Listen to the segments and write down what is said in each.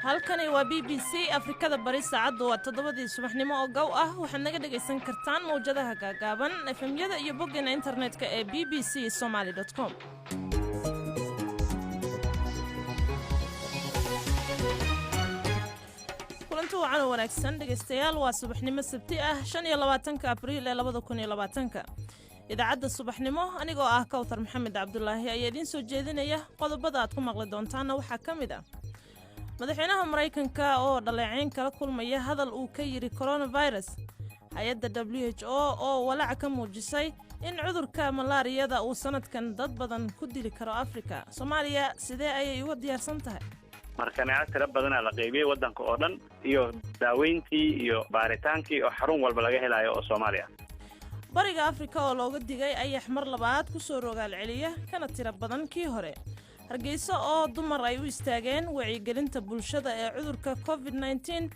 halkani waa BBC Afrikada Bari saacadu waa 7 subaxnimo oo gow ah waxaad naga dhageysan kartaan mowjadaha gaagaaban FM-yada iyo boggeena internetka ee bbcsomali.com. kulantu wacan wanaagsan dhageystayaal waa subaxnimo sabti ah 25 Abriil 2020. idaacadda subaxnimo anigoo ah Kawthar Maxamed Cabdullaahi ayaa idin soo jeedinaya qodobada aad ku maqli doontaana waxaa ka mid ah madaxweynaha Mareykanka oo dhaleeceyn kala kulmaya hadal uu ka yiri coronavirus. hay'adda WHO oo walaac ka muujisay in cudurka malaariyada uu sanadkan dad badan ku dili karo Afrika. Soomaaliya sidee ayay uga diyaarsan tahay? markana tira badan la qaybiyay wadanka oo dhan iyo daaweyntii iyo baaritaankii oo xarun walba laga helayo oo Soomaaliya. bariga Afrika oo looga digay ayax mar labaad ku soo rogaal celiya kana tira badan kii hore. hargeysa oo dumar ay u istaageen wacyigelinta bulshada ee cudurka COVID-19.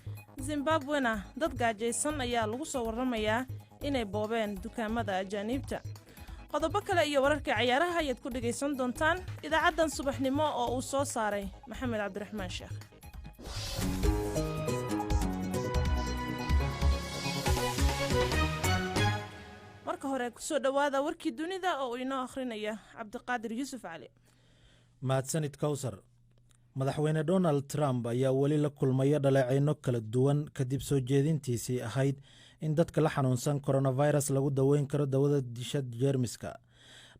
Zimbabwena dad gaajaysan ayaa lagu soo warramayaa inay boobeen dukaamada ajaanibta. qodobo kale iyo wararka ciyaaraha ayaad ku dhageysan doontaan idaacaddan subaxnimo oo uu soo saaray Maxamed Cabdiraxmaan Sheekh. marka hore ku soo dhawaada warkii dunida oo inoo akhrinaya Cabdiqaadir Yuusuf Cali. mahadsanid Kawthar. madaxweyne Donald Trump ayaa weli la kulmaya dhaleeceyno kala duwan kadib soo jeedintiisii ahayd in dadka la xanuunsan coronavirus lagu daweyn karo dawada disha jeermiska.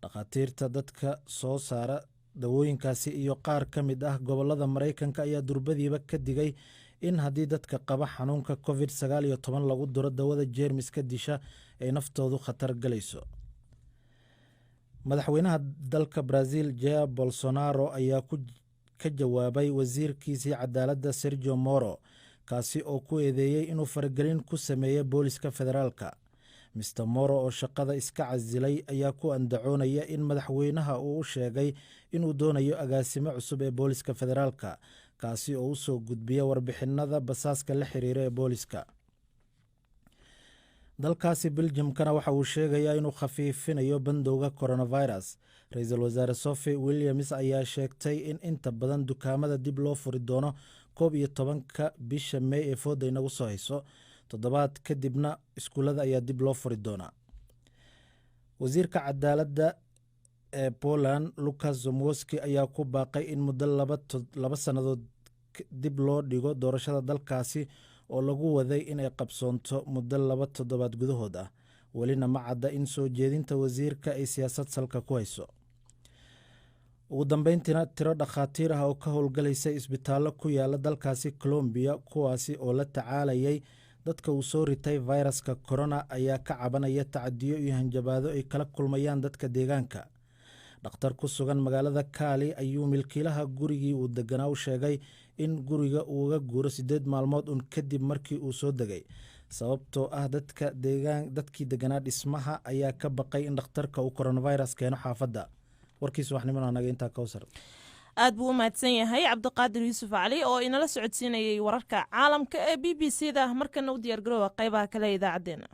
dhakhaatiirta dadka soo saara dawooyinkaasi iyo qaar ka mid ah gobollada Mareykanka ayaa durbadiiba ka digay in haddii dadka qaba xanuunka COVID-19 lagu duro dawada jeermiska disha ay naftoodu khatar galayso. madaxweynaha dalka Brazil Jair Bolsonaro ayaa ka jawaabay wasiirkiisii cadaaladda Sergio Moro kaasi oo ku eedeeyay inuu faragelin ku sameeyay booliska federaalka. Mr. Moro oo shaqada iska casilay ayaa ku andacoonaya in madaxweynaha uu u sheegay inuu doonayo agaasimo cusub ee booliska federaalka kaasi oo u soo gudbiya warbixinada basaaska la xiriira ee booliska. dalkaasi Belgiumkana waxa uu sheegayaa inuu khafiifinayo bandowga coronavirus. Ra'iisul Wasaare Sophie Williams ayaa sheegtay in inta badan dukaamada dib loo furi doono 11 bisha May ee fooda inagu soo hayso. toddobaad kadibna iskuulada ayaa dib loo furi doonaa. wasiirka cadaaladda ee Poland Lukasz Zomowski ayaa ku baaqay in muddo laba sannadood dib loo dhigo doorashada dalkaasi oo lagu waday inay qabsoonto muddo 2 toddobaad gudahood ah. welina ma cadda in soo jeedinta wasiirka ay siyaasad salka ku hayso. ugu dambeyntiina tiro dhakhaatiir ah oo ka howlgalaysa isbitaallo ku yaala dalkaasi Colombia kuwaasi oo la tacaalayay dadka uu soo ritay fayraska corona ayaa ka cabanaya tacadiyo iyo hanjabaado ay kala kulmayaan dadka deegaanka. dhakhtar ku sugan magaalada Cali ayuu milkiilaha gurigii uu deganaa u sheegay in guriga uu uga guuro 8 maalmood kadib markii uu soo degay sababtoo ah dadkii deganaa dhismaha ayaa ka baqay in dhakhtarka uu coronavirus keeno xaafadda. warkiis waxnimana naga inta Kawthar. aad buu u mahadsan yahay Cabdiqaadir Yuusuf Cali oo inala socodsiinayay wararka caalamka ee BBC-da. markana u diyaar garoowa qaybaha kale idaacadeena.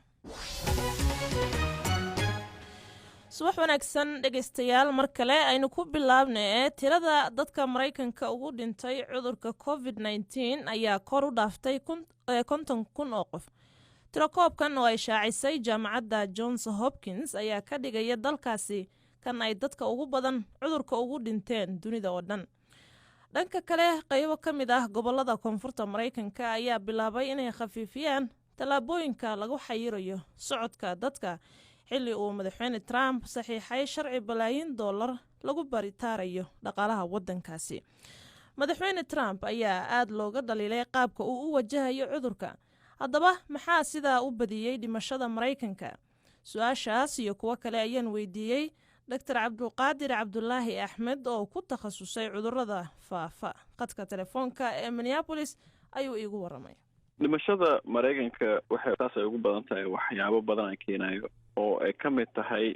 subax wanaagsan dhageystayaal mar kale aynu ku bilaabnay tirada dadka Mareykanka ugu dhintay cudurka COVID-19 ayaa kor u dhaaftay 50,000 oo qof. tiro koobkan oo ay shaacisay jaamacadda Johns Hopkins ayaa ka dhigaya dalkaasi kan ay dadka ugu badan cudurka ugu dhinteen dunida oo dhan. dhanka kale qaybo ka mid ah gobollada koonfurta Mareykanka ayaa bilaabay inay khafiifiyaan tallaabooyinka lagu xayirayo socodka dadka xilli uu madaxweyne Trump saxiixay sharci balaayin dollar lagu baritaarayo dhaqaalaha waddankaasi. madaxweyne Trump ayaa aad looga dhaliilay qaabka uu u wajahayo cudurka. haddaba maxaa sidaa u badiyey dhimashada Mareykanka? su-aashaas iyo kuwo kale ayaan weydiiyey Dr. Cabdulqaadir Cabdulaahi Axmed oo ku takhasusay cudurrada faafa. qadka telefoonka ee Minneapolis ayuu iigu waramay. dhimashada Mareykanka waxay taas ugu badan tahay waxyaabo badan ay keenayo oo ay ka mid tahay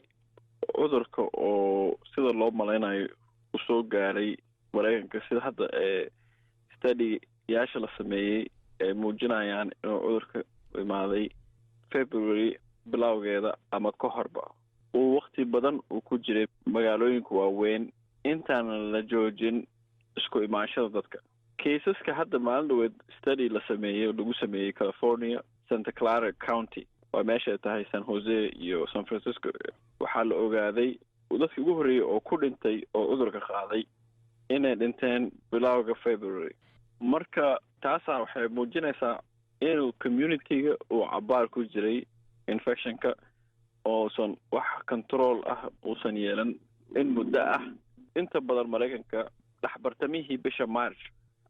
cudurka oo sida loo maleynayo u soo gaaray Mareykanka sida hadda study-yaasha la sameeyey ay muujinayaan inuu cudurka imaaday February bilowgeeda ama ka horba uu waqti badan uu ku jiray magaalooyinka waaweyn intaan la joojin isku imaanshada dadka. Caseska hadda maalin dhaweed study la sameeyey oo lagu sameeyey California, Santa Clara County, waa meesha ay tahay San Jose iyo San Francisco, waxaa la ogaaday dadkii ugu horreeyey oo ku dhintay oo cudurka qaaday inay dhinteen bilowga February. Marka taasaa waxay muujinaysaa inuu community-ga uu cabaar ku jiray infectionka oosan wax control ah uusan yeelan in muddo ah. Inta badan Maraykanka dhaxbartamihii bisha March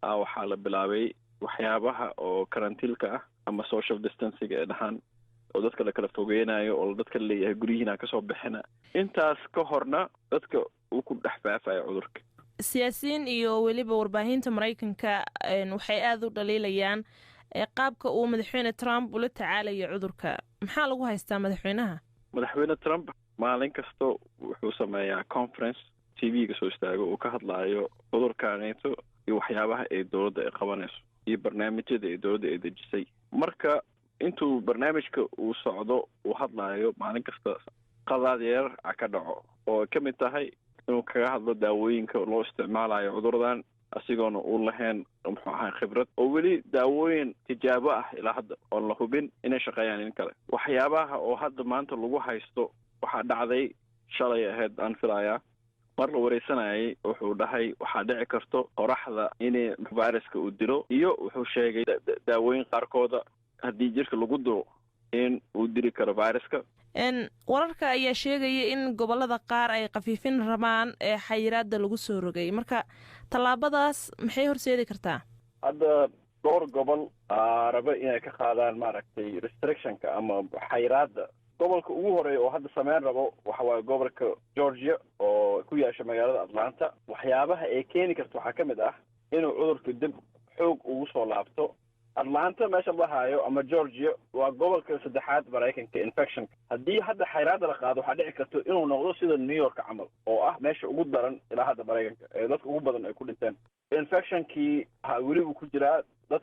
waxaa la bilaabay waxyaabaha oo karantiilka ah ama social distancing ee dhahan oo dadka la kala fogeynayo oo dadka leeyahay guryihiina kasoo bixina. Intaas ka horna dadka uu ku dhex faafayo cudurka. siyaasiyiin iyo weliba warbaahinta Maraykanka waxay aad u dhaliilayaan qaabka uu madaxweyne Trump ula tacaalayo cudurka. Maxaa lagu haystaa madaxweynaha? Madaxweyne Trump maalin kasta wuxuu sameeyaa conference TV-ga soo istaago uu ka hadlaayo cudurkaaneeto iyo waxyaabaha ay dowladda ay qabanayso iyo barnaamijyada ay dowladda ay dejisay. Marka intuu barnaamijka uu socdo uu hadlaayo maalin kasta qadaad yar ka dhaco oo ka mid tahay inuu kaga hadlo daawooyinka loo isticmaalayo cudurdan asigoona uu lahayn muxuu ahaa khibrad oo weli daawooyin tijaabo ah ilaa hadda oon la hubin inay shaqeeyaan in kale. Waxyaabaha oo hadda maanta lagu haysto waxaa dhacday shalay ahayd aan filayaa mar la wareysanayay wuxuu dhahay waxaa dhici karto qoraxda inay viruska uu dilo iyo wuxuu sheegay daawooyin qaarkooda haddii jirka lagu duro in uu dili karo viruska. wararka ayaa sheegaya in gobolada qaar ay qafiifin rabaan ee xayiraada lagu soo rogay. Marka tallaabadaas maxay horseedi kartaa? Hadda dhowr gobol raba inay ka qaadaan maaragtay restrictionka ama xayiraada. Gobolka ugu horeeya oo hadda sameyn rabo waxa waa gobolka Georgia oo ku yaasha magaalada Atlanta. Waxyaabaha ay keeni karto waxaa ka mid ah inuu cudurka dib xoog ugu soo laabto. Atlanta meesha la hayo ama Georgia waa gobolka saddexaad Maraykanka infection. Haddii hadda xayiraada la qaado waxaa dhici karto inuu noqdo sida New York camal oo ah meesha ugu daran ilaa hadda Maraykanka ee dadka ugu badan ay ku dhinteen. Infectionkii weli uu ku jiraa dad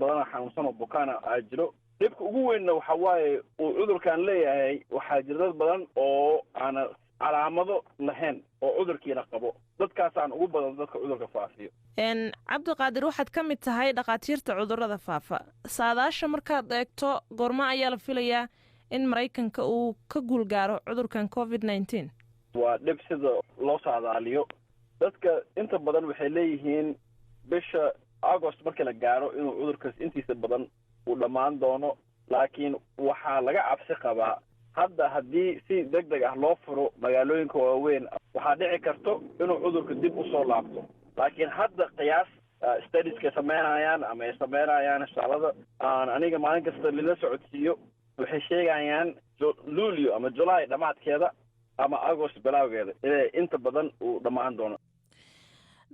badan xanuunsan oo bukaana jiro. Dhibka ugu weynna waxa waaye uu cudurkan leeyahay waxaa jira dad badan oo aan calaamado lahayn oo cudurkiina qabo. Dadkaasaan ugu badan dadka cudurka faafiyo. Cabdiqaadir, waxaad ka mid tahay dhaqaatiirta cudurrada faafa. Saadaasha markaad eegto goorma ayaa la filayaa in Maraykanka uu ka guulgaaro cudurkan COVID-19? Waa dhib sida loo saadaaliyo. Dadka inta badan waxay leeyihiin bisha August marka la gaaro inuu cudurkaas intiisa badan uu dhammaan doono, laakiin waxaa laga cabsi qabaa hadda haddii si degdeg ah loo furo magaalooyinka waaweyn waxaa dhici karto inuu cudurka dib u soo laabto. Laakiin hadda qiyaas studies-ka sameynayaan ama ay sameynayaan shaqada aan aniga maalin kasta lala socodsiiyo waxay sheegayaan Luulyo ama July dhamaadkeeda ama August bilowgeeda inay inta badan uu dhammaan doono.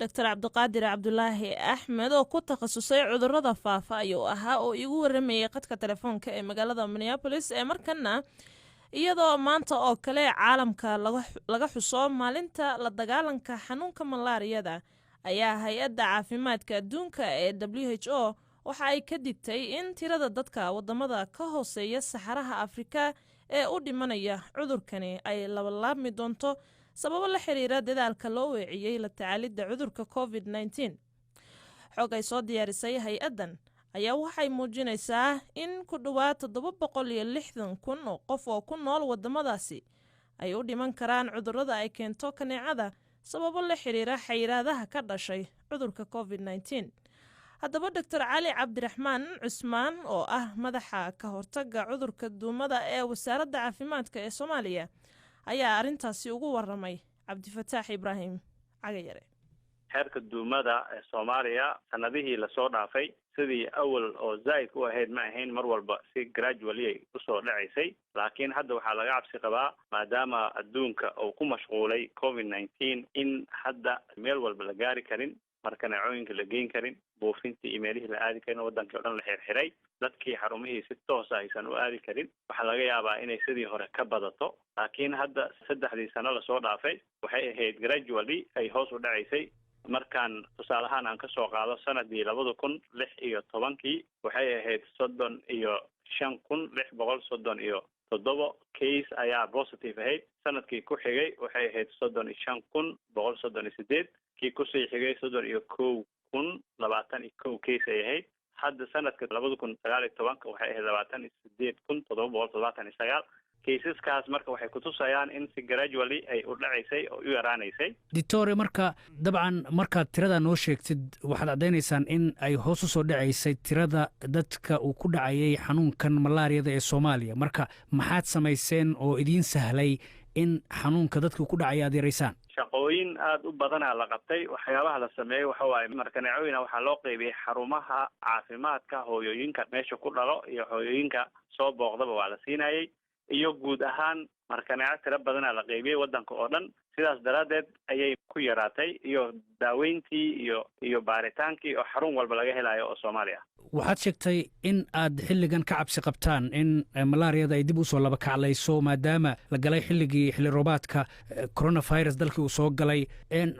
Dr. Cabdiqaadir Cabdulaahi Axmed oo ku takhasusay cudurrada faafa ayuu ahaa oo igu waramayay qadka telefoonka ee magaalada Minneapolis ee markana iyadoo maanta oo kale caalamka laga xuso maalinta la dagaalanka xanuunka malaariyada ayaa hay-adda caafimaadka adduunka ee WHO waxa ay ka digtay in tirada dadka wadamada ka hooseeya saxaraha Afrika ee u dhimanaya cudurkani ay laabmi doonto sababo la xiriira dadaalka loo weeciyay la tacaalidda cudurka COVID-19. Xog ay soo diyaarisay hay-addan ayaa waxay muujinaysaa in ku dhawaad 760,000 oo qof oo ku nool wadamadaasi ay u dhiman karaan cudurrada ay keento kaneecada sababo la xiriira xayiraadaha ka dhashay cudurka COVID-19. Haddaba Dr. Cali Cabdiraxmaan Cusmaan oo ah madaxa ka hortagga cudurka duumada ee wasaaradda caafimaadka ee Soomaaliya ayaa arrintaasi ugu waramay Cabdifataax Ibraahim Cagayare. Xeerka duumada ee Soomaaliya sanadihii la soo dhaafay sidii awal oo zaid u ahayd ma ahayn mar walba si gradually u soo dhacaysay, laakiin hadda waxaa laga cabsi qabaa maadaama adduunka uu ku mashquulay COVID-19 in hadda meel walba la gaari karin, marka neecooyinka la geyn karin, buufintii imeelihii la aadi karin, wadankii oo dhan la xirxiray, dadkii xarumihii si toos ah aysan u aadi karin. Waxaa laga yaabaa inay sidii hore ka badato, laakiin hadda 3 sano la soo dhaafay waxay ahayd gradually ay hoos u dhacaysay markaan tusaale ahaan aan kasoo qaado sanadii 2016 waxay ahayd 35,637 case ayaa positive ahayd. sanadkii ku xigay waxay ahayd 35,138, kii kusii xigay 31,021 case ay ahayd. hadda sanadka 2019 waxay ahayd 28,779 kaysaskaas. marka waxay kutusayaan in si gradually ay u dhacaysay oo u yaraanaysay. doctore, marka dabcan markaad tirada noo sheegtid waxaad caddaynaysaan in ay hoos u soo dhacaysay tirada dadka uu ku dhacayay xanuunkan malaariyada ee Soomaaliya. marka maxaad samayseen oo idiin sahlay in xanuunka dadka ku dhacay aad yaraysaan? shaqooyin aada u badanaa la qabtay. waxyaabaha la sameeyey waxa waaye markaneecooyina waxaa loo qeybiyey xarumaha caafimaadka hooyooyinka meesha ku dhalo iyo hooyooyinka soo booqdaba waa la siinayey, iyo guud ahaan markaneeco tiro badanaa la qeybiyey waddanka oo dhan. sidaas daraaddeed ayay ku yaraatay, iyo daaweyntii iyo baaritaankii oo xarun walba laga helayo oo Soomaaliya. waxaad sheegtay in aad xilligan ka cabsi qabtaan in malaariyada ay dib u soo laba kaclayso maadaama la galay xilli roobaadka coronavirus dalkii uu soo galay.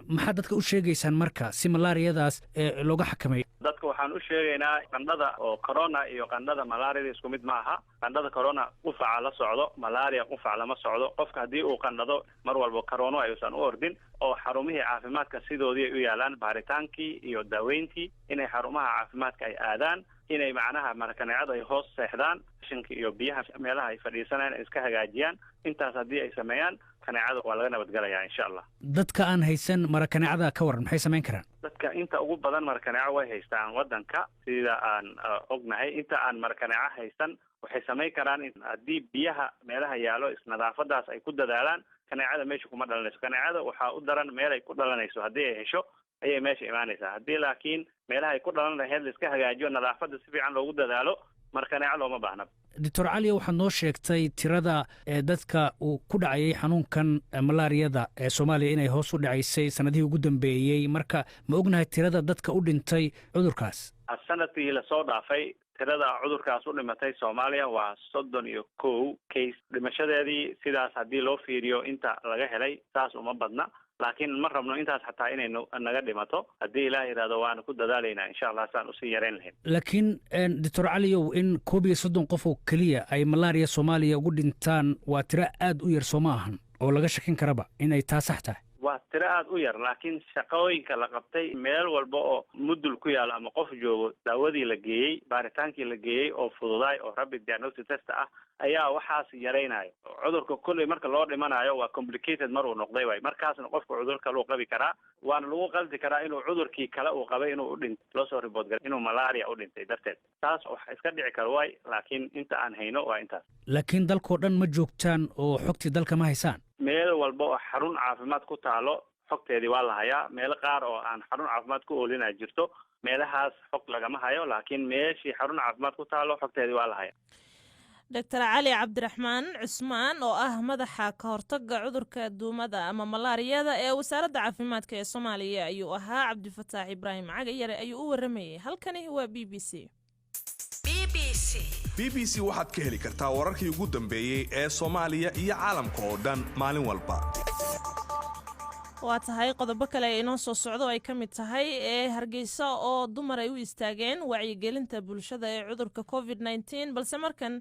maxaad dadka u sheegaysaan marka si malaariyadaas looga xakameeyo? dadka waxaan u sheegaynaa qandhada oo corona iyo qandhada malaariyada isku mid ma aha. qandhada corona qufaca la socdo, malaria qufac lama socdo. qofka haddii uu qandhado mar walba corona ayuusan u ordin, oo xarumihii caafimaadka sidoodii ay u yaalaan, baaritaankii iyo daaweyntii inay xarumaha caafimaadka ay aadaan, inay macnaha markaneecada ay hoos seexdaan, qashinka iyo biyaha meelaha ay fadhiisanayaan ay iska hagaajiyaan. intaas haddii ay sameeyaan kaneecada waa laga nabadgelayaa insha Allah. dadka aan haysan markaneecada ka waran maxay samayn karaan? dadka inta ugu badan markaneeco way haystaan waddanka sida aan ognahay. inta aan markaneeco haysan waxay samayn karaan haddii biyaha meelaha yaalo isnadaafadaas ay ku dadaalaan, kaneecada meesha kuma dhalanayso. kaneecada waxaa u daran meel ay ku dhalanayso haddii ay hesho ayay meesha imaanaysaa. haddii laakiin meelaha ay ku dhalan lahayd la iska hagaajiyo, nadaafada si fiican loogu dadaalo, markaneeco looma baahna. doctor cali, waxaad noo sheegtay tirada dadka uu ku dhacayay xanuunkan malaariyada ee Soomaaliya inay hoos u dhacaysay sanadihii ugu dambeeyey. marka ma ognahay tirada dadka u dhintay cudurkaas? sanadkii lasoo dhaafay tirada cudurkaas u dhimatay Soomaaliya waa 31 case. dhimashadeedii sidaas haddii loo fiiriyo inta laga helay saas uma badna, laakiin ma rabno intaas xataa inay naga dhimato. haddii ilaah yidhaahdo waana ku dadaalaynaa insha Allah saan usii yarayn lahayn. laakiin doctor caliyow, in 31 qof oo keliya ay malaria Soomaaliya ugu dhintaan waa tiro aad u yar, soo ma ahan oo laga shakin karaba inay taa sax tahay? waa tiro aada u yar, laakiin shaqooyinka la qabtay meel walba oo mudul ku yaalo ama qof joogo, daawadii la geeyey, baaritaankii la geeyey oo fududaay oo rapid diagnostic test ah ayaa waxaas yaraynayo. cudurka kolley marka loo dhimanayo waa complicated mar uu noqday waay. markaasna qofka cudur kale uu qabi karaa, waana lagu qaldi karaa inuu cudurkii kale uu qabay inuu u dhintay, loo soo report garay inuu malaria u dhintay darteed. taas wax iska dhici karo waay, laakiin inta aan hayno waa intaas. laakiin dalkoo dhan ma joogtaan oo xogtii dalka ma haysaan? meel walba oo xarun caafimaad ku taalo xogteedii waa la hayaa. meelo qaar oo aan xarun caafimaad ku oolinaa jirto, meelahaas xog lagama hayo, laakiin meeshii xarun caafimaad ku taalo xogteedii waa la hayaa. doctor cali cabdiraxmaan cusmaan oo ah madaxa ka hortagga cudurka duumada ama malaariyada ee wasaaradda caafimaadka ee Soomaaliya ayuu ahaa. cabdifataax ibraahim cagayare ayuu u waramayay. halkani waa BBC. BBC waxaad ka heli kartaa wararkii ugu dambeeyey ee Soomaaliya iyo caalamka oo dhan maalin walba. waa tahay qodobo kale ay inoo soo socdo ay ka mid tahay Hargeysa oo dumar ay u istaageen wacyigelinta bulshada ee cudurka COVID-19, balse markan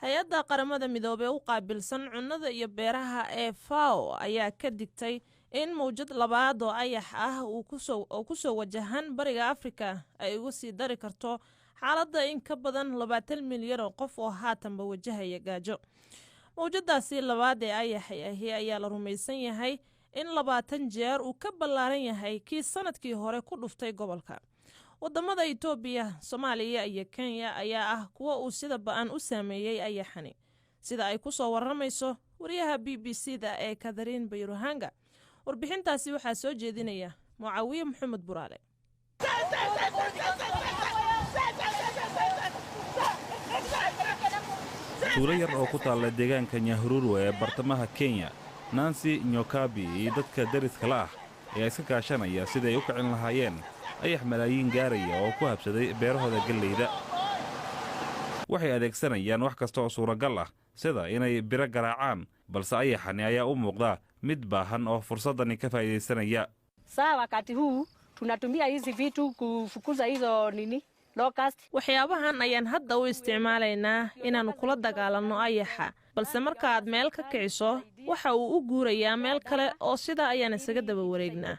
hay-adda qaramada midoobay u qaabilsan cunnada iyo beeraha ee FAO ayaa ka digtay in mawjad labaad oo ayax ah uu ku soo wajahan bariga Afrika ay ugu sii dari karto xaaladda in ka badan 20 milyan oo qof oo haatanba wajahaya gaajo. mawjadaasi labaad ee ayaxi ayaa la rumaysan yahay in 20 jeer uu ka ballaaran yahay kii sanadkii hore ku dhuftay gobolka. wadamada Itoobiya, Soomaaliya iyo Kenya ayaa ah kuwa uu sida ba'an u saameeyay ayaxani, sida ay ku soo waramayso wariyaha BBC-da ee Catherine Bayruhanga. warbixintaasi waxaa soo jeedinaya Mucaawiye Maxamed Buraale. tuulo yar oo ku taalla deegaanka Nyahururu ee bartamaha Kenya, Nancy Nyokabi iyo dadka dariska la ah ayaa iska kaashanaya sidii ay u kicin lahaayeen ayax malaayiin gaaraya oo ku habsaday beerahooda galleyda. waxay adeegsanayaan wax kasta oo suuragal ah sida inay biro garaacaan, balse ayaxani ayaa u muuqda mid baahan oo fursadani ka faa'iidaysanaya. Saa wakati huu tunatumia hizi vitu kufukuza hizo locust. Waxyaabahan ayaan hadda u isticmaalaynaa inaanu kula dagaalanno ayaxa, balse marka aad meel ka kiciso waxa uu u guurayaa meel kale oo sida ayaan isaga daba wareegnaa.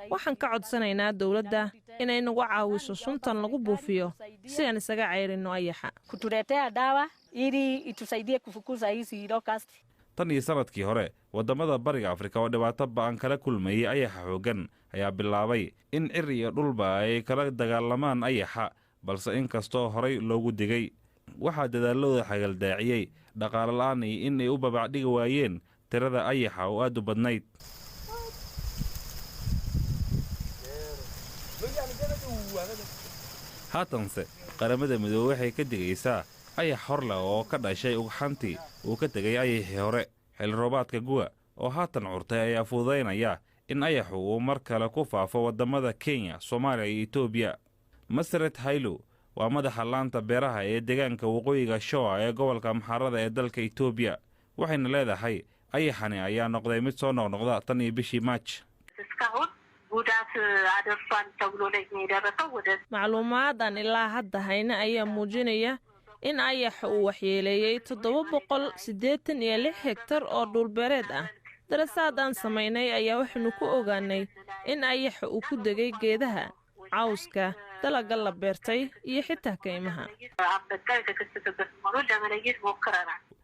Waxaan ka codsanaynaa dawladda inay nagu caawiso suntan lagu buufiyo si aan isaga ceyrinno ayaxa. Kutuletea dawa ili itusaidie kufukuza hizi locust. tan iyo sanadkii hore wadamada bariga Afrika oo dhibaato ba'an kala kulmayay ayaxa xoogan ayaa bilaabay in cir iyo dhulba ay kala dagaalamaan ayaxa, balse inkastoo horay loogu digay waxaa dadaalada xagaldaaciyay dhaqaale la'aan iyo in ay u babacdhigi waayeen tirada ayaxa oo aad u badnayd. haatanse qaramada midoobay waxay ka digaysaa ayax horle oo ka dhashay ugxantii uu ka tegay ayaxii hore. xilli roobaadka gu'a oo haatan curtay ayaa fududaynaya in ayaxu uu mar kale ku faafo wadamada Kenya, Soomaaliya iyo Itoobiya. Masret Haylo waa madaxa laanta beeraha ee deegaanka waqooyiga Shoa ee gobolka Amxaarada ee dalka Itoobiya. waxayna leedahay ayaxani ayaa noqday mid soo noqnoqda tan iyo bishii March. macluumaadan ilaa hadda hayna ayaa muujinaya in ayaxa uu waxyeeleeyay 786 hektar oo dhulbeereed ah. daraasad aan samaynay ayaa waxaanu ku ogaanay in ayaxa uu ku degay geedaha, cawska, dalaga la beertay iyo xitaa kaymaha.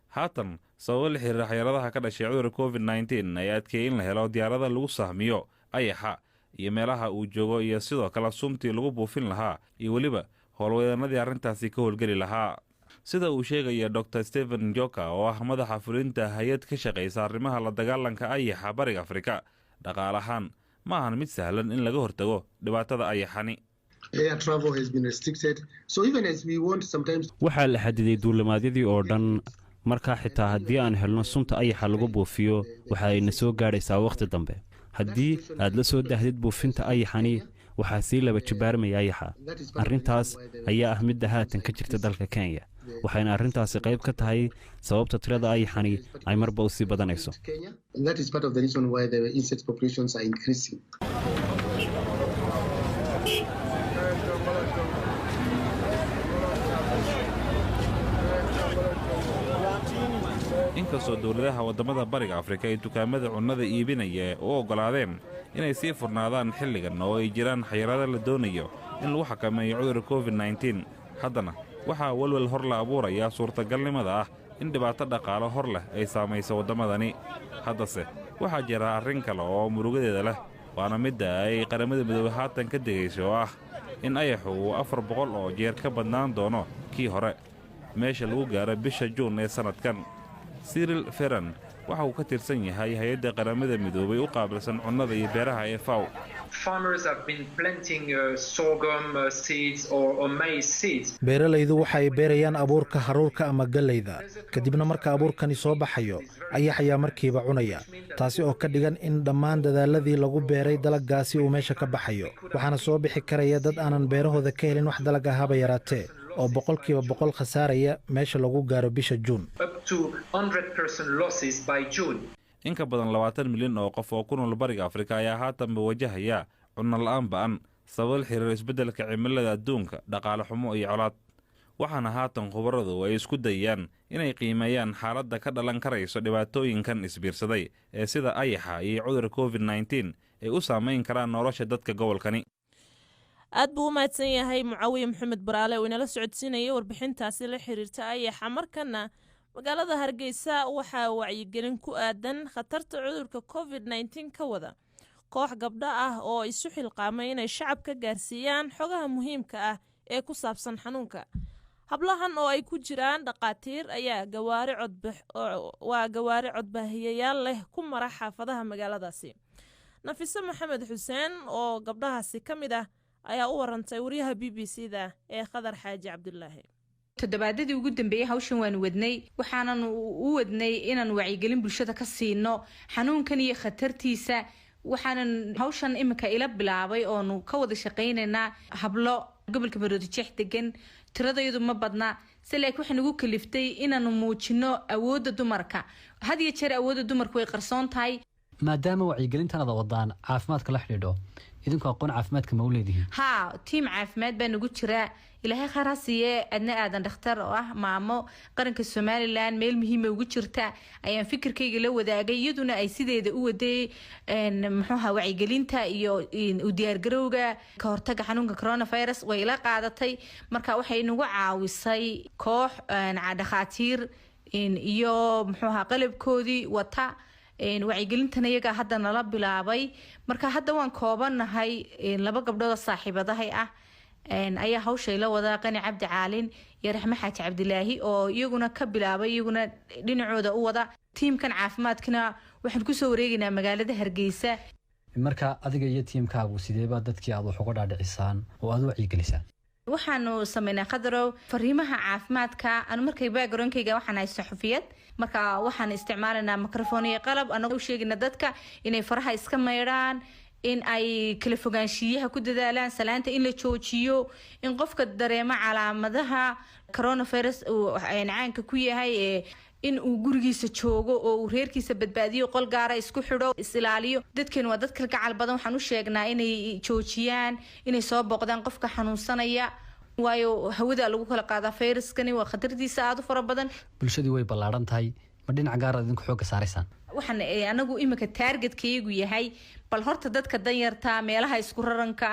haatan sababo la xiriira xayiraadaha ka dhashay cudurka COVID-19 ayaa adkeeyay in la helo diyaarada lagu sahmiyo ayaxa iyo meelaha uu joogo iyo sidoo kale suntii lagu buufin lahaa iyo weliba howlwadeennadii arrintaasi ka howlgeli lahaa. sida uu sheegaya Dr. Stephen Njoka oo ah madaxa fulinta hay'ad ka shaqaysa arrimaha la dagaalanka ayaxa bariga Afrika, dhaqaalahaan ma ahan mid sahlan in laga hortago dhibaatada ayaxani. waxaa la xadiday duulimaadyadii oo dhan, markaa xitaa haddii aan helno sunta ayaxa lagu buufiyo waxa ayna soo gaadhaysaa wakhti dambe. haddii aad la soo daahdid buufinta ayaxani waxaa sii laba jibaarmaya ayaxa. arrintaas ayaa ah midda haatan ka jirta dalka Kenya, waxayna arrintaasi qayb ka tahay sababta tirada ayaxani ay marba u sii badanayso. inkastoo dowladaha wadamada bariga Afrika ay dukaamada cunnada iibinaya u ogolaadeen inay sii furnaadaan xilligan oo ay jiraan xayiraado la doonayo in lagu xakameeyo cudurka COVID-19, haddana waxaa walwal hor la abuuraya suurtagalnimada ah in dhibaato dhaqaale hor leh ay saamayso wadamadani. haddase waxaa jira arrin kale oo murugadeeda leh, waana midda ay qaramada midoobay haatan ka digayso oo ah in ayaxu uu 400 oo jeer ka badnaan doono kii hore meesha lagu gaaro bisha Juun ee sanadkan. Cyril Ferran waxa uu ka tirsan yahay hay'adda qaramada midoobay u qaabilsan cunnada iyo beeraha ee FAO. beeralaydu waxay beerayaan abuurka haruurka ama galleyda, kadibna marka abuurkani soo baxayo ayax ayaa markiiba cunaya, taasi oo ka dhigan in dhammaan dadaaladii lagu beeray dalaggaasi uu meesha ka baxayo. waxaana soo bixi karaya dad aanan beerahooda ka helin wax dalag ahaba yaraatee oo 100% khasaaraya meesha lagu gaaro bisha Juun. in ka badan 20 milyan oo qof oo ku nool bariga Afrika ayaa haatan wajahaya cunno la'aan ba'an sabab xiriir isbeddelka cimilada adduunka, dhaqaale xumo iyo colaad. waxaana haatan khubaradu ay isku dayaan inay qiimeeyaan xaaladda ka dhalan karayso dhibaatooyinkan isbiirsaday ee sida ayaxa iyo cudurka COVID-19 ay u saameyn karaan nolosha dadka gobolkani. aad buu u mahadsan yahay Mucaawiye Maxamed Baraale oo inala socodsiinayay warbixintaasi la xiriirta ayaxa. markana magaalada Hargeysa waxaa wacyigelin ku aadan khatarta cudurka COVID-19 ka wada koox gabdho ah oo isu xilqaamay inay shacabka gaarsiiyaan xogaha muhiimka ah ee ku saabsan xanuunka. hablahan oo ay ku jiraan dhaqaatiir ayaa gawaari codbaahiyayaal leh ku mara xaafadaha magaaladaasi. Nafisa Maxamed Xuseen oo gabdhahaasi ka mid ah ayaa u warantay wariyaha BBC-da ee Khadar Xaaji Cabdullaahi. toddobaadadii ugu dambeeyay hawshan waan wadnay, waxaanan u wadnay inaan wacyigelin bulshada ka siino xanuunkan iyo khatartiisa. waxaanan hawshan imika ila bilaabay oonu ka wada shaqaynaynaa hablo gobolka Maroodijeex degan. tiradaydu ma badna, se laakiin waxaan ugu kaliftay inaanu muujino awoodda dumarka. had iyo jeer awoodda dumarku way qarsoon tahay. maadaama wacyigelintan aad wadaan caafimaadka la xidhiidho idinku aqoon caafimaadka ma u leedihiin tiim caafimaad baa nagu jira ilaahay khayr ha siiye adna aadan dhakhtar oo ah maamo qaranka Somaliland meel muhiim ugu jirta ayaan fikirkayga la wadaagay iyaduna ay sideeda u waday muxuu wacyigelinta iyo u diyaar garowga ka hortagga xanuunka coronavirus way la qaadatay marka waxay nagu caawisay koox dhakhaatiir iyo muxuu qalabkoodii wata wacyigelintan iyaga hadda nala bilaabay marka hadda waan koobanahay laba gabdhood saaxiibadahay ah ayaa hawshay la wada Qani Cabdi Caalin iyo Raxme Xaaji Cabdilaahi oo iyaguna ka bilaabay iyaguna dhinacooda u wada tiimkan caafimaadkana waxaan ku soo wareegaynaa magaalada Hargeysa marka adiga iyo tiimkaagu sideeba dadkii aad wax uga dhaadhicisaan oo aad wacyigelisaan waxaanu sameynaa qadarow fariimaha caafimaadka aan markay backgroundkayga waxaan ay saxufiyad marka waxaan isticmaalanaa microphone iyo qalab anagu sheegina dadka inay faraha iska meedhaan in ay kala fogaanshiyaha ku dadaalaan salaanta in la joojiyo in qofka dareema calaamadaha coronavirus uu caanka ku yahay in uu gurigiisa joogo oo uu reerkiisa badbaadiyo qol gaar ah isku xidho isilaaliyo dadkeen waa dad kala gacal badan waxaan u sheegnaa inay joojiyaan inay soo boqdaan qofka xanuunsanaya waayo hawada lagu kala qaadaa fayraskani waa khatartiisa aad u fara badan bulshadu way ballaaran tahay ma dhinac gaar ah idinku xoog saaraysaan waxaan anagu imika targetkaygu yahay bal horta dadka danyarta meelaha isku raranka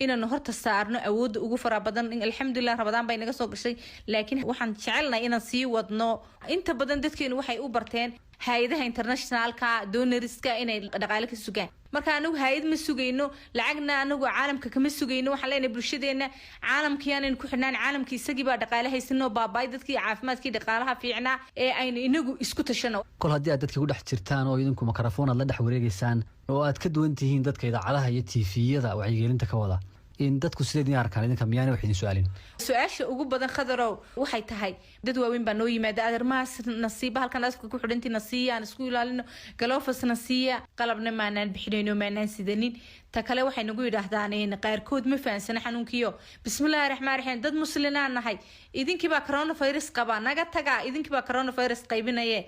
inaan horta saarno awood ugu fara badan alxamdulillah Ramadaan bay naga soo gashay laakiin waxaan jecelnahay inaan sii wadno inta badan dadkeenu waxay u barteen hay'adaha internationalka donorska inay dhaqaale ka sugaan marka anagu hay'ad ma sugayno lacagna anagu caalamka kama sugayno waxaan leenahay bulshadeena caalamkiyaan ku xidhnaan caalamkii isagii baa dhaqaale haysano baabay dadkii caafimaadkii dhaqaalaha fiicnaa ee aynu inagu isku tashano kol haddii aad dadka ku dhex jirtaan oo idinku microphone aad la dhex wareegaysaan oo aad ka duwan tihiin dadka idaacadaha iyo TV-yada wacyigelinta ka wada in dadku sideedii arkaan idinka miyaana wax idin su'aalin su'aasha ugu badan khadarow waxay tahay dad waaweyn baa noo yimaada adarmaas nasiiba halkan aska ku xidhantii nasiiyaan isku ilaalino galoofas nasiiya qalabna maanaan bixinayno maanaan sidanin ta kale waxay nagu yidhaahdaan in qaarkood ma fahansana xanuunkiyo bismillaahi raxmaani raxiim dad muslimaan nahay idinkii baa coronavirus qaba naga taga idinkii baa coronavirus qaybinaye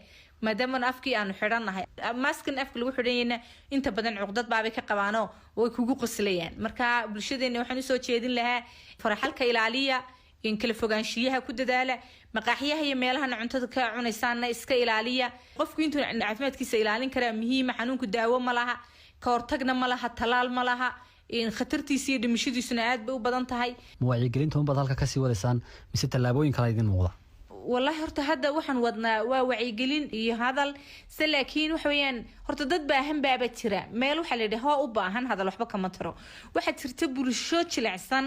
maadaama afkii aanu xidhannahay maskan afka lagu xidhanyayna inta badan cuqdad baabay ka qabaano way kugu qoslayaan marka bulshadeena waxaan u soo jeedin lahaa faraxalka ilaaliya in kala fogaanshiyaha ku dadaala maqaaxiyaha iyo meelaha cuntada ka cunaysaana iska ilaaliya qofku intuu caafimaadkiisa ilaalin kara muhiim xanuunku daawo ma laha ka hortagna ma laha talaal ma laha in khatartiisa iyo dhimashadiisuna aad bay u badan tahay wacyigelinta un baad halka ka sii wadaysaan mise tallaabooyin kale idin muuqda والله horta hadda waxaan wadnaa waa wacyigelin iyo hadal laakiin waxa weeyaan horta dad baahan baaba jira meel waxa la yiraahdaa u baahan hadal waxba kama taro waxa jirta bulsho jilicsan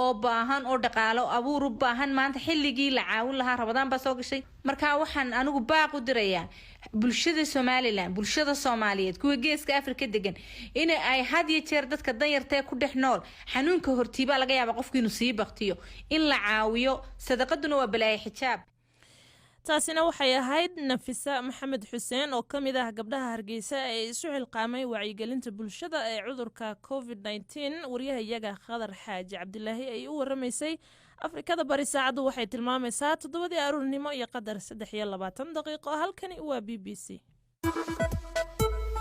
oo baahan oo dhaqaalo abuur u baahan maanta xilligii la caawin lahaa Ramadaan baa soo gashay marka waxaan anigu baaq u dirayaa bulshada Somaliland bulshada Soomaaliyeed kuwa geeska Afrika degan in ay had iyo jeer dadka danyarta ku dhex nool xanuunka hortiiba laga yaabo qofku inuu sii baqtiyo in la caawiyo sadaqaduna waa balaayi xijaab taasina waxay ahayd Nafisa Maxamed Xuseen oo kamid ah gabdhaha Hargeysa ee isu xilqaamay wacyigelinta bulshada ee cudurka COVID-19 wariyahayaga Khadar Xaaji Cabdilaahi ay u waramaysay Afrikada Bari saacadu waxay tilmaamaysaa 7 aroornimo iyo qadar 23 daqiiqo halkani waa BBC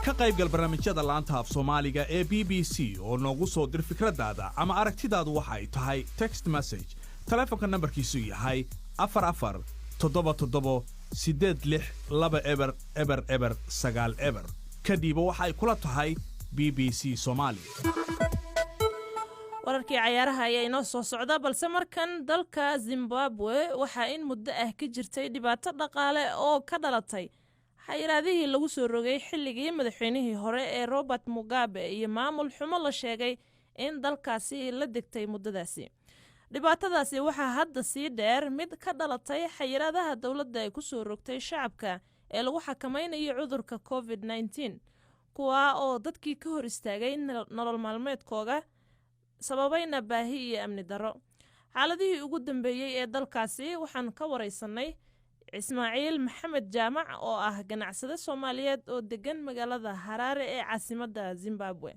ka qaybgal barnaamijyada laanta af Soomaaliga ee BBC oo noogu soo dir fikradaada ama aragtidaadu waxa ay tahay text message telefoonka nambarkiisu yahay 44 7 kadib waxa ay kula tahay BBC Soomaali wararkii ciyaaraha ayaa inoo soo socda balse markan dalka Zimbabwe waxa in muddo ah ka jirtay dhibaato dhaqaale oo ka dhalatay xayiraadihii lagu soo rogay xilligii madaxweynihii hore ee Robert Mugabe iyo maamul xumo la sheegay in dalkaasi la degtay muddadaasi dhibaatadaasi waxaa hadda sii dheer mid ka dhalatay xayiraadaha dawladda ay ku soo rogtay shacabka ee lagu xakamaynayo cudurka COVID-19 kuwa oo dadkii ka hor istaagay nolol maalmeedkooda sababayna baahi iyo amni darro xaaladihii ugu dambeeyay ee dalkaasi waxaan ka wareysanay Ismaaciil Maxamed Jaamac oo ah ganacsade Soomaaliyeed oo degan magaalada Harare ee caasimadda Zimbabwe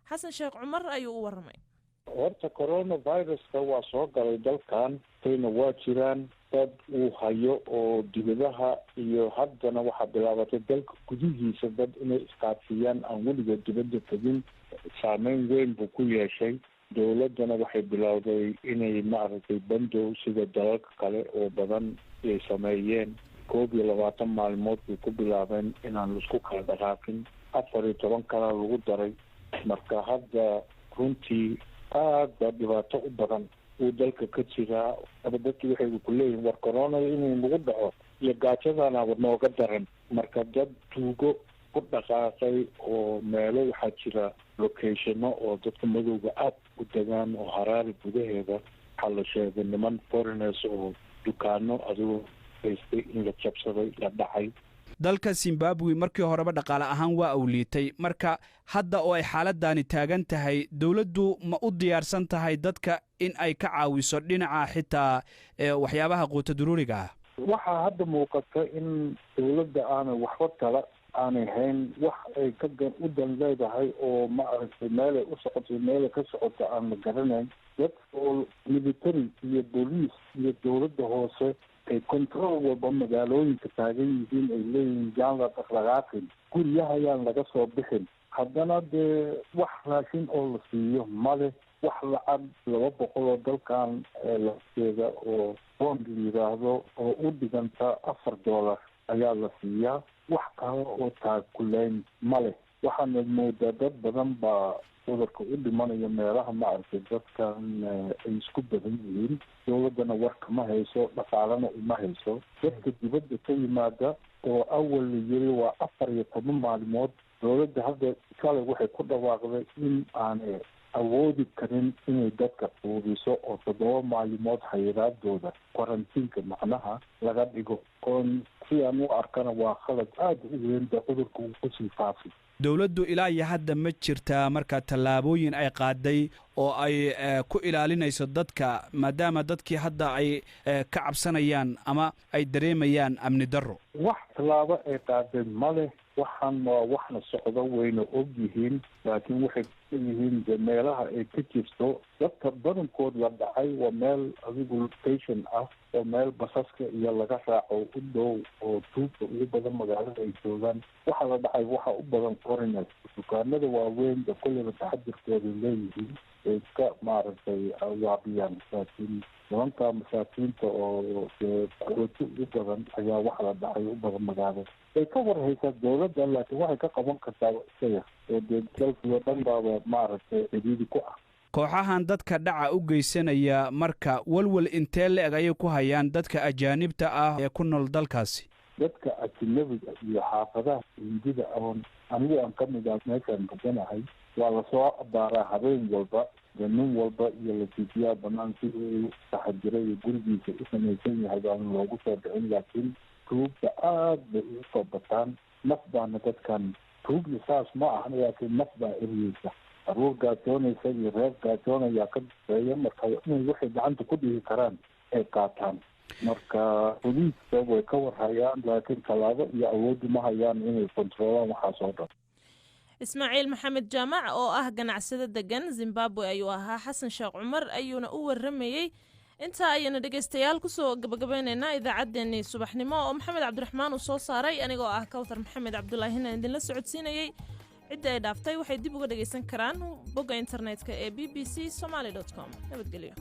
Xasan Sheekh Cumar ayuu u waramay horta coronavirus waa soo galay dalkan tayna waa jiraan dad uu hayo oo dibadaha iyo haddana waxaa bilaabatay dalka gudihiisa dad inay isqaadsiiyaan aan weligood dibadda tegin. saameyn weyn buu ku yeeshay. dowladdana waxay bilowday inay maaragtay bandow sida dalalka kale oo badan ay sameeyeen. 21 maalmood bay ku bilaabeen inaan laisku kala dhaqaaqin. 14 kala lagu daray. marka hadda runtii aad baa dhibaato u badan uu dalka ka jiraa. dadkii waxay ku leeyihin war corona inuu nagu dhaco iyo gaajadana nooga daran. marka dad tuugo ku dhaqaaqay oo meelo waxaa jira locationo oo dadka madowga aad u degaan oo Haraare gudaheeda waxaa la sheegay niman foreigners oo dukaano adigoo haystay in la jabsaday la dhacay. dalka Zimbabwe markii horeba dhaqaale ahaan waa awliitay. marka hadda oo ay xaaladani taagan tahay dawladdu ma u diyaarsan tahay dadka in ay ka caawiso dhinaca xitaa waxyaabaha quuta daruuriga ah? waxaa hadda muuqata in dawladda aanay waxba kala aanay hayn wax ay ka u dan leedahay oo maaragtay meelay u socotay meelay ka socota aan la garanayn. dad oo military iyo booliis iyo dawladda hoose ay control walba magaalooyinka taagan yihiin ay leeyihiin jaan la dhaqdhaqaaqin guryahayaan laga soo bixin. haddana dee wax raashin oo la siiyo male. wax lacag 200 oo dalkan laseeda oo bond la yidhaahdo oo u dhiganta $4 ayaa la siiyaa. wax kale oo taakulayn male. waxaana moodaa dad badan baa cudurka u dhimanaya meelaha maaragtay dadkan ay isku badan yihiin. dawladdana warka ma hayso, dhaqaalana uma hayso. dadka dibadda ka yimaada oo awal la yiri waa 14 maalmood. dawladda hadda kale waxay ku dhawaaqday in aanay awoodi karin inay dadka quudiso oo 7 maalmood xayiraadooda quarantiinka macnaha laga dhigo. oon si aan u arkana waa khalad aad u weyn da cudurka uu ku sii faafi. dawladdu ilaa iyo hadda ma jirtaa marka tallaabooyin ay qaaday oo ay ku ilaalinayso dadka maadaama dadkii hadda ay ka cabsanayaan ama ay dareemayaan amni darro? wax tallaabo ay qaadeen male. waxaan waa waxna socdo wayna og yihiin laakiin waxay yihiin meelaha ay ka jirto dadka badankood la dhacay waa meel adigu location ah oo meel basaska iyo laga raaco u dhow oo tuugta ugu badan magaalada ay joogaan. waxa la dhacay waxa u badan foreigners. dukaanada waaweyn ee kulleyba taxadirkooda leeyihiin ay ka maaragtay waabiyaan. laakiin nimanka masaakiinta oo qarooti ugu badan ayaa waxa la dhacay u badan magaalada. way ka warhaysaa dawladda laakiin waxay ka qaban kartaa isaga oo dee dalkii dhan baaba maaragtay cidhiidhi ku ah. kooxahan dadka dhaca u geysanaya marka walwal intee la-eg ayay ku hayaan dadka ajaanibta ah ee ku nool dalkaasi? dadka ajnabiga iyo xaafadaha hindida oon anigu aan ka mid ah meeshaan badanahay waa lasoo abaaraa habeen walba. nin walba iyo latiifiyaa banaan si uu taxadiro iyo gurigiisa u samaysan yahay baan loogu soo dhicin. laakiin tuugta aad bay ugu soo bataan. naf baana dadkan tuugna saas ma aha laakiin naf baa eriyeysa. aruur gaajoonaysa iyo reer gaajoonayaa ka dambeeya marka inay waxay gacanta ku dhigi karaan ay qaataan. marka boliiska way ka warhayaan laakiin tallaabo iyo awooddu ma hayaan inay kontroolaan waxaas oo dhan. ismaaciil maxamed jaamac oo ah ganacsada degan Zimbabwe ayuu ahaa. xasan sheekh cumar ayuuna u waramayey. intaa ayayna dhegaystayaal kusoo gabagabaynaynaa idaacaddeenii subaxnimo oo maxamed cabdiraxmaan uu soo saaray anigoo ah Kawthar Maxamed Cabdullaahina idinla socodsiinayay. cidda ay dhaaftay waxay dib uga dhagaysan karaan bogga internetka ee bbcsomali.com. nabadgelyo.